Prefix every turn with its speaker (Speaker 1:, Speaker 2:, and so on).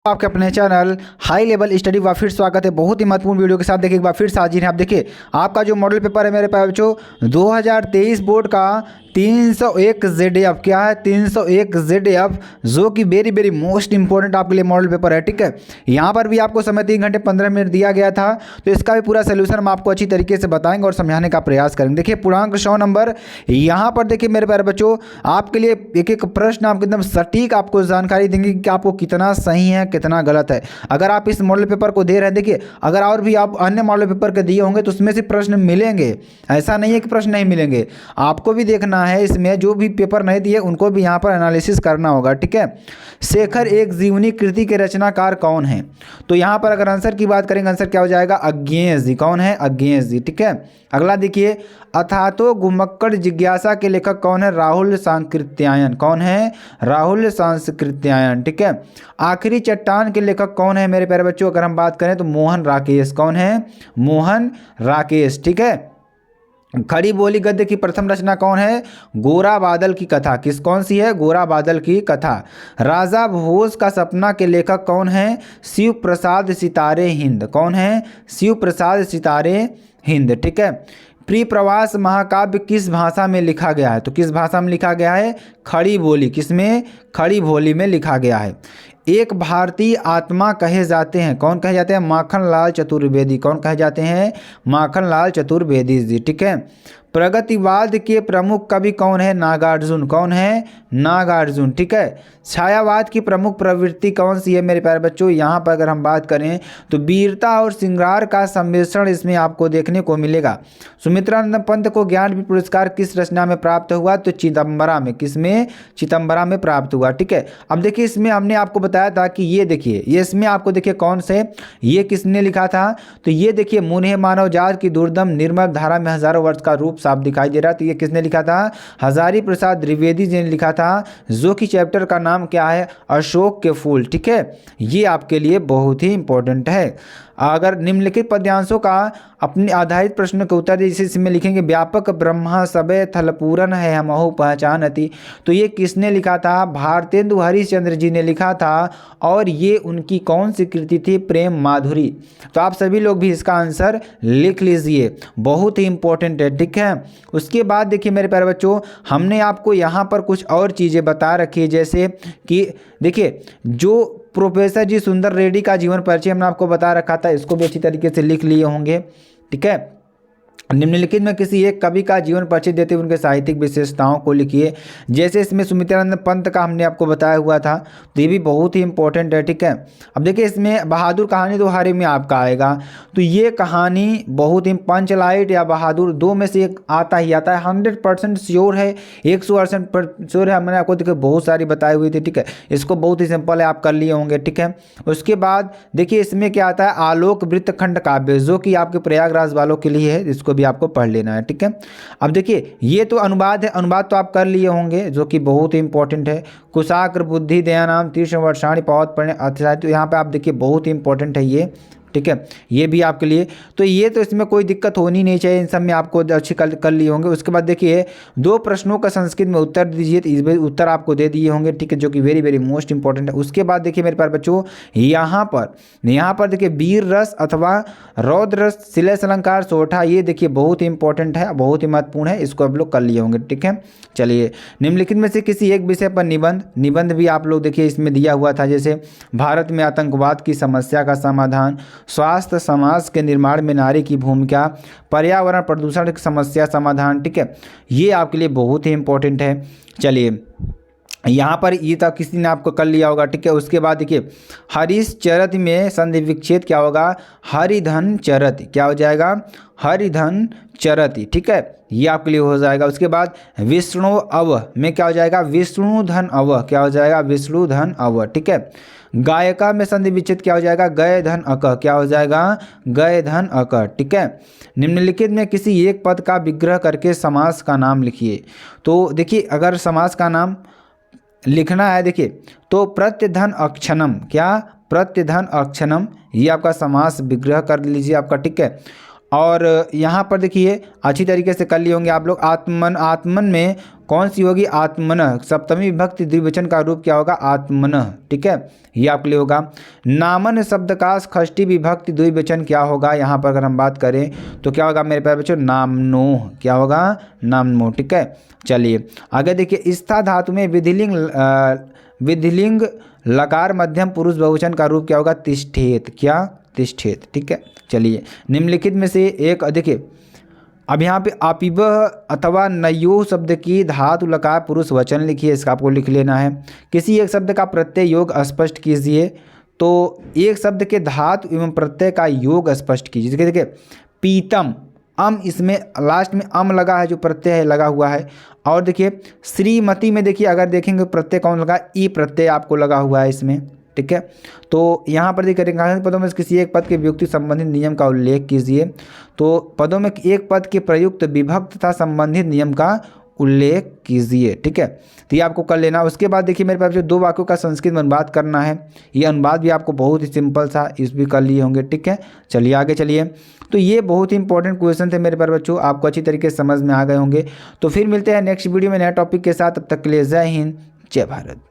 Speaker 1: आपके अपने channel high level study का फिर स्वागत है। बहुत ही महत्वपूर्ण वीडियो के साथ देखिए एक बार फिर से हाजिर हैं। आप देखिए आपका जो मॉडल पेपर है मेरे पास बच्चों 2023 बोर्ड का 301 ZF क्या है 301 ZF, जो कि वेरी मोस्ट इंपॉर्टेंट आपके लिए मॉडल पेपर है। ठीक है, यहाँ पर भी आपको समय 3 घंटे 15 मिनट दिया गया था, तो इसका भी पूरा सोल्यूशन हम आपको अच्छी तरीके से बताएंगे और समझाने का प्रयास करेंगे। देखिए पूर्णांक 100 नंबर यहाँ पर देखिए मेरे प्यारे बच्चों, आपके लिए एक एक प्रश्न आपको एकदम सटीक आपको जानकारी देंगे कि आपको कितना सही है कितना गलत है। अगर आप इस मॉडल पेपर को दे रहे हैं, देखिए अगर और भी आप अन्य मॉडल पेपर के दिए होंगे तो उसमें से प्रश्न मिलेंगे, ऐसा नहीं है कि प्रश्न नहीं मिलेंगे। आपको भी देखना है इसमें, जो भी पेपर नहीं दिए उनको भी यहाँ पर एनालिसिस करना होगा। ठीक है, शेखर एक जीवनी कृति के रचनाकार कौन है? तो यहाँ पर अगर आंसर की बात करेंगे, आंसर क्या हो जाएगा? अज्ञेय जी। कौन है? अज्ञेय जी। ठीक है, अगला देखिए अथातो घुमक्कड़ जिज्ञासा के लेखक कौन है? राहुल सांकृत्यायन। कौन है? राहुल सांकृत्यायन। ठीक है, आखिरी चट्टान के लेखक कौन है मेरे प्यारे बच्चों? अगर हम बात करें तो मोहन राकेश। कौन है? मोहन राकेश। ठीक है, खड़ी बोली गद्य की प्रथम रचना कौन है? गोरा बादल की कथा। कौन सी है? गोरा बादल की कथा। राजा भोज का सपना के लेखक कौन है? शिव प्रसाद सितारे हिंद। कौन है? शिव प्रसाद सितारे हिंद। ठीक है, प्रिय प्रवास महाकाव्य किस भाषा में लिखा गया है? तो किस भाषा में लिखा गया है? खड़ी बोली। किसमें? खड़ी बोली में लिखा गया है। एक भारतीय आत्मा कहे जाते हैं, कौन कहे जाते हैं? माखनलाल चतुर्वेदी। कौन कहे जाते हैं? माखनलाल चतुर्वेदी जी। ठीक है, प्रगतिवाद के प्रमुख कवि कौन है? नागार्जुन। कौन है? नागार्जुन। ठीक है, छायावाद की प्रमुख प्रवृत्ति कौन सी है मेरे प्यारे बच्चों? यहाँ पर अगर हम बात करें तो वीरता और श्रृंगार का सम्मिश्रण इसमें आपको देखने को मिलेगा। सुमित्रानंद पंत को ज्ञानपीठ पुरस्कार किस रचना में प्राप्त हुआ? तो चिदम्बरा में। किसमें? चिदम्बरा में प्राप्त हुआ। ठीक है, अब देखिए इसमें हमने आपको बताया था कि ये देखिए, ये इसमें आपको देखिए कौन से, ये किसने लिखा था? तो ये देखिए मुने मानव जात की दुर्दम निर्मल धारा में हजारों वर्ष का रूप साफ दिखाई दे रहा। तो ये किसने लिखा था? हजारी प्रसाद द्विवेदी जी ने लिखा था, जो कि चैप्टर का नाम क्या है? अशोक के फूल। ठीक है, ये आपके लिए बहुत ही इंपॉर्टेंट है। अगर निम्नलिखित पद्यांशों का अपने आधारित प्रश्न के उत्तर जैसे इसमें लिखेंगे, व्यापक ब्रह्मा सबे थलपूरन है हमहु पहचानती। तो ये किसने लिखा था? भारतेंदु हरिश्चंद्र जी ने लिखा था, और ये उनकी कौन सी कृति थी? प्रेम माधुरी। तो आप सभी लोग भी इसका आंसर लिख लीजिए, बहुत ही इंपॉर्टेंट है। ठीक है, उसके बाद देखिए मेरे प्यारे बच्चों, हमने आपको यहाँ पर कुछ और चीज़ें बता रखी है, जैसे कि देखिए जो प्रोफेसर जी सुंदर रेड्डी का जीवन परिचय हमने आपको बता रखा था, इसको भी अच्छी तरीके से लिख लिए होंगे। ठीक है, निम्नलिखित में किसी एक कवि का जीवन परिचय देते हुए उनके साहित्यिक विशेषताओं को लिखिए। जैसे इसमें सुमित्रानंद पंत का हमने आपको बताया हुआ था, तो ये भी बहुत ही इंपॉर्टेंट है। ठीक है, अब देखिए इसमें बहादुर कहानी तो हर एक में आपका आएगा, तो ये कहानी बहुत ही पंचलाइट या बहादुर दो में से एक आता ही आता है। 100% श्योर है, 100% श्योर है। मैंने आपको देखिए बहुत सारी बताई हुई थी। ठीक है, इसको बहुत ही सिंपल है, आप कर लिए होंगे। ठीक है, उसके बाद देखिए इसमें क्या आता है? आलोक वृत्तखंड काव्य, जो कि आपके प्रयागराज वालों के लिए है, इसको भी आपको पढ़ लेना है। ठीक है, अब देखिए ये तो अनुवाद है, अनुवाद तो आप कर लिए होंगे, जो कि बहुत ही इंपॉर्टेंट है। कुशाग्र बुद्धि दयानाम तीर्थ वर्षाणी पौध पढ़ने अध्याय, तो यहाँ पे आप देखिए बहुत ही इंपॉर्टेंट है ये। ठीक है, ये भी आपके लिए, तो ये तो इसमें कोई दिक्कत होनी नहीं चाहिए, इन सब में आपको अच्छे कर लिए होंगे। उसके बाद देखिए दो प्रश्नों का संस्कृत में उत्तर दीजिए, तो इस उत्तर आपको दे दिए होंगे। ठीक है, जो कि वेरी मोस्ट इंपॉर्टेंट है। उसके बाद देखिए मेरे प्यारे बच्चों, यहाँ पर देखिए वीर रस अथवा रौद्र रस शिलेष अलंकार सोठा, ये देखिए बहुत ही इंपॉर्टेंट है, बहुत ही महत्वपूर्ण है, इसको आप लोग कर लिए होंगे। ठीक है, चलिए निम्नलिखित में से किसी एक विषय पर निबंध भी आप लोग देखिए इसमें दिया हुआ था, जैसे भारत में आतंकवाद की समस्या का समाधान, स्वास्थ्य समाज के निर्माण में नारी की भूमिका, पर्यावरण प्रदूषण की समस्या समाधान। ठीक है, ये आपके लिए बहुत ही इंपॉर्टेंट है। चलिए यहाँ पर ये तक किसी ने आपको कर लिया होगा। ठीक है, उसके बाद देखिए हरीश चरत में संधि विच्छेद क्या होगा? हरिधन चरति। क्या हो जाएगा? हरिधन चरति। ठीक है, ये आपके लिए हो जाएगा। उसके बाद विष्णु अव में क्या हो जाएगा? विष्णुधन अव। क्या हो जाएगा? विष्णुधन अव। ठीक है, गायिका में संधि विच्छेद क्या हो जाएगा? गय धन अक। क्या हो जाएगा? गय धन अक। ठीक है, निम्नलिखित में किसी एक पद का विग्रह करके समास का नाम लिखिए। तो देखिए अगर समास का नाम लिखना है, देखिए तो प्रत्यधन अक्षणम, क्या? प्रत्यधन अक्षणम, ये आपका समास विग्रह कर लीजिए आपका। ठीक है, और यहाँ पर देखिए अच्छी तरीके से कर लिए होंगे आप लोग। आत्मन, आत्मन में कौन सी होगी? आत्मनः। सप्तमी विभक्ति द्विवचन का रूप क्या होगा? आत्मनः। ठीक है, ये आपके लिए होगा। नामन शब्द का षष्ठी विभक्ति द्विवचन क्या होगा? यहाँ पर अगर हम बात करें तो क्या होगा मेरे प्यारे बच्चों? नामनोः। क्या होगा? नामनोः। ठीक है, चलिए आगे देखिए। स्था धातु में विधिलिंग लकार मध्यम पुरुष बहुवचन का रूप क्या होगा? तिष्ठेत। क्या? तिष्ठेत। ठीक है, चलिए निम्नलिखित में से एक, देखिए अब यहाँ पे आपिबह अथवा नयो शब्द की धातु लकार पुरुष वचन लिखिए, इसका आपको लिख लेना है। किसी एक शब्द का प्रत्यय योग स्पष्ट कीजिए। तो एक शब्द के धातु एवं प्रत्यय का योग स्पष्ट कीजिए। देखिए पीतम, इसमें लास्ट में लगा है, जो प्रत्यय है लगा हुआ है। और देखिए श्रीमती में देखिए अगर देखेंगे प्रत्यय कौन लगा? ई प्रत्यय आपको लगा हुआ है इसमें। ठीक है, तो यहाँ पर देखिए रेखांकित पदों में किसी एक पद के विभक्ति संबंधित नियम का उल्लेख कीजिए। तो पदों में एक पद के प्रयुक्त विभक्त तथा संबंधित नियम का उल्लेख कीजिए। ठीक है, तो ये आपको कर लेना। उसके बाद देखिए मेरे पास जो 2 वाक्यों का संस्कृत में अनुवाद करना है, ये अनुवाद भी आपको बहुत ही सिंपल सा, इस भी कर लिए होंगे। ठीक है, चलिए आगे चलिए। तो ये बहुत ही इंपॉर्टेंट क्वेश्चन थे मेरे प्यारे बच्चों, आपको अच्छी तरीके से समझ में आ गए होंगे। तो फिर मिलते हैं नेक्स्ट वीडियो में नए टॉपिक के साथ, तब तक के लिए जय हिंद, जय भारत।